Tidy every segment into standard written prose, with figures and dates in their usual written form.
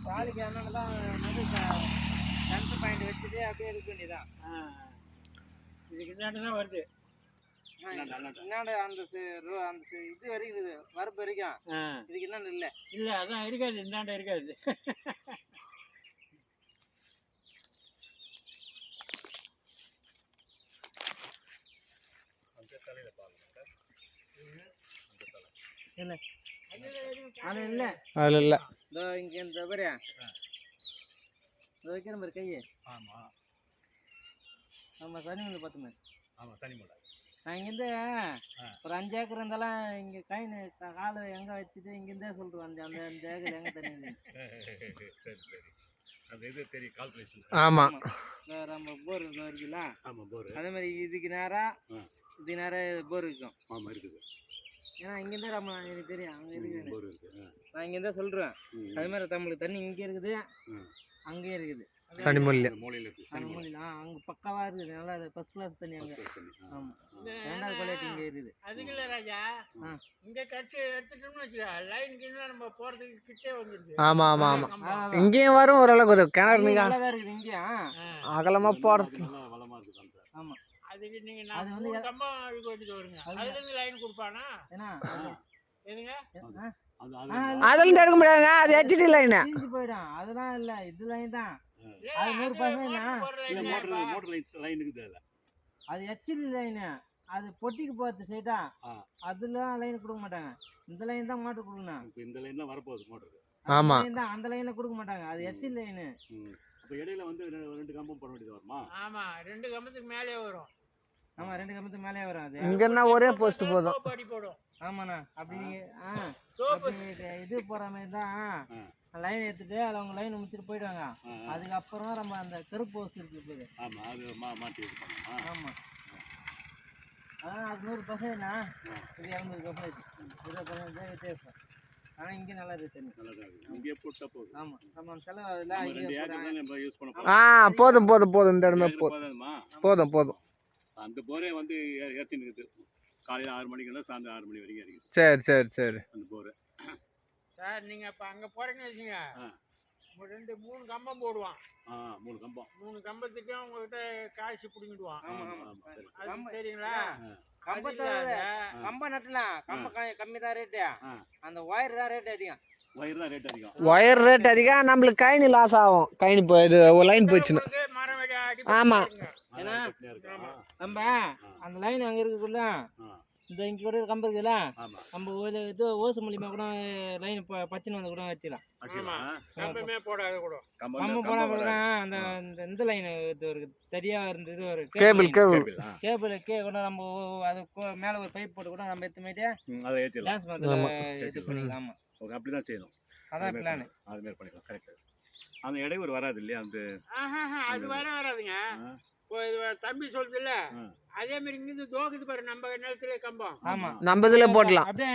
பாலுக்கு என்னதான் centre point வச்சுட்டு அப்படியே இருக்க வேண்டியதான். இதுக்கு தான் வருது என்னோட அந்த இது வரைக்கும் வரப்பு வரைக்கும் இதுக்கு என்னன்னு இல்லை அதான் இருக்காது, இந்தாண்ட இருக்காது. அதுல இல்ல இங்க இந்த பாரு வைக்கிற மாதிரி கையை. ஆமா ஆமா சனி மூலை பார்த்துமே. ஆமா சனி மூலை. நான் இங்கேருந்து ஒரு 5 ஏக்கர் இருந்தாலும் இங்கே காலை எங்கே வச்சுட்டு இங்கேருந்தே சொல்லிட்டு வந்தேன். அந்த 5 ஏக்கர் எங்கே தண்ணி. சரி சரி அந்த இது தெரியும் கால்குலேஷன். ஆமா நம்ம போர் இருக்குல்ல. ஆமா போர். அதே மாதிரி இதுக்கு நேராக இதுக்கு நேராக போர் இருக்கும். ஆமா இருக்குது. ஏன்னா இங்கேருந்தே நம்ம எனக்கு தெரியும் அங்கே இருக்குது போர் இருக்குது. நான் இங்கேருந்தே சொல்கிறேன். அதே மாதிரி நம்மளுக்கு தண்ணி இங்கே இருக்குது அங்கேயே இருக்குது. சனி மூலையில மூலையில இருக்குது. சனி மூலையில அங்கே பக்காவாக இருக்குது. நல்லா ஃபர்ஸ்ட் கிளாஸ் தண்ணி அங்கே. ஆமாம் 2வது குவாலிட்டி இங்கே இருக்குது. அதுக்கு இல்லை ராஜா, இங்கே கட்சி எடுத்துட்டோம்னு வச்சுக்க லைனுக்கு நம்ம போகிறதுக்கு கிட்டே வந்துடுது. ஆமா ஆமா ஆமா இங்கேயும் வரும் ஓரளவுக்கு கிணறு நீங்க நல்லா இருக்குது. இங்கேயும் அகலமா போறது. வளமா இருக்குது. ஆமா அதுக்கு நீங்க நான் 3 கம்பம் இதுக்கு வேண்டியது வருங்க. அதுலேருந்து லைன் கொடுப்பானா ஏன்னா எதுங்க அதுல இருந்து எடுக்க முடியாதுங்க, அது ஹெச்டி லைன் போயிடும். அதெல்லாம் இல்ல இது லைன் தான். அது 100% மோட்டர் லைன் இருக்குது. அது ஹெச்டி லைன். அது பொட்டிக்கு போறது சைடா அதுல லைன் கொடுக்க மாட்டாங்க. இந்த லைன் தான் மோட்டர் கொடுக்கணும். இப்போ இந்த லைன் தான் வரப்போகுது மோட்டருக்கு. ஆமா அந்த லைன்ல கொடுக்க மாட்டாங்க. அது ஹெச்டி லைன். அப்ப இடையில வந்து 2 கம்பம் போட வேண்டியது வருமா? ஆமா 2 கம்பத்துக்கு மேலே வரும். ஆமா 2 கம்பத்துக்கு மேலே வரும். அது இங்கன்னா ஒரே போஸ்ட் போதும். படி போடும். ஆமாண்ணா அப்படி இது போற மாதிரி தான் லைன் எடுத்துட்டு அது அவங்க லைன் முடிச்சுட்டு போயிடுவாங்க. அதுக்கப்புறம் நம்ம அந்த கருப்பு போஸ்ட் இருக்கு. ஆமா அது மாட்டி இது பண்ணணுமா? ஆமா அதான் அது 100%ண்ணா. இது 200%. 20% வித்தியாசம். ஆனா இங்க நல்லா இருக்கு தண்ணி. நல்லா இருக்கு. இங்கே போட்டா போதும். ஆமா நம்ம செலவு அதெல்லாம் இங்க நம்ம யூஸ் பண்ண போறோம். போதும் இந்த இடமே போதும். அந்த போரே வந்து ஏத்தி நிக்குது. காலையில 6 மணிக்குள்ள சாயந்தரம் 6 மணி வரைக்கும் இருக்குது. சரி அந்த போர் சார் நீங்க இப்ப அங்க போறீங்கன்னு வச்சுங்க 3 கம்பம் போடுவான். 3 கம்பம். 3 கம்பத்துக்கு உங்ககிட்ட காசு புடிங்கிடுவான். ஆமா சரிங்களா? கம்பம் நட்டலாம். கம்பம் கம்மி தான் ரேட்டு. அந்த ஒயர் தான் ரேட் அதிகம். ஒயர் ரேட் அதிகம். நம்மளுக்கு கைனி லாஸ் ஆகும். கைனி இது லைன் போச்சுன்னா. ஆமா ஏன்னா நம்ம அந்த லைன் அங்க இருக்குல்ல இந்த இங்க கூட கம்பம் இருக்குல்ல நம்ம இது ஓசு மூலியமா கூட லைன் பச்சனை வந்து கூட வச்சுக்கலாம். கம்பமே போடாத கூட கம்பம் போடாம அந்த இந்த லைன் இது ஒரு தெரியா இருந்தது ஒரு கேபிள் கூட நம்ம அது மேல ஒரு பைப் போட்டு கூட நம்ம எடுத்துமைட்டே அதை ஏத்திடலாம். டான்ஸ் மாதிரி இது பண்ணிக்கலாம். ஓகே அப்படிதான் செய்யணும். அதான் பிளான். அது மாதிரி பண்ணிக்கலாம். கரெக்ட். அந்த இடையூறு வராது இல்லையா? அந்த அது வராதுங்க. தம்பி சொல்லுதுல்ல அதே மாதிரி இங்கிருந்து தோக்குது பாரு நம்ம நிலத்துல கம்பம். ஆமா நம்ம இதுல போடலாம். அப்படியே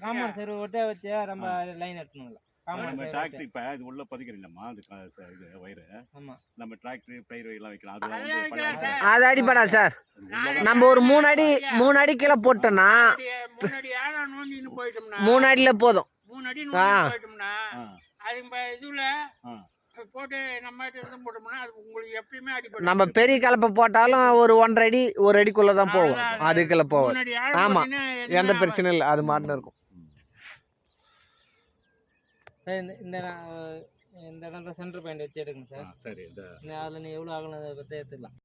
ஆமா சரி ஒட்டே வச்சு நம்ம லைன் எடுத்துணும்ல. நம்ம டிராக்டர் இப்ப இது உள்ள பதிக்கிறீங்களா அது இது வயர். ஆமா நம்ம டிராக்டர் பயிர் எல்லாம் வைக்கலாம். அது அடிப்படா சார். நம்ம ஒரு 3 அடி கீழே போட்டோம்னா 3 அடி ஆழம் நோண்டின்னு போயிட்டோம்னா 3 அடியில போதும். 3 அடி நோண்டி போயிட்டோம்னா அது இதுல போட்டு நம்ம போட்டோம்னா அது உங்களுக்கு எப்பயுமே அடிப்படும். நம்ம பெரிய கலப்பை போட்டாலும் ஒரு 1.5 அடி 1 அடிக்குள்ள தான் போகும். அதுக்குள்ள போகும். ஆமா எந்த பிரச்சனையும் இல்லை. அது மாட்டுன்னு இருக்கும். இந்த இடத்துல சென்டர் பாயிண்ட் வச்சு எடுக்கணும் சார். சரி அதில் நீ எவ்வளோ ஆகணும் அதை பற்றி எடுத்துக்கலாம்.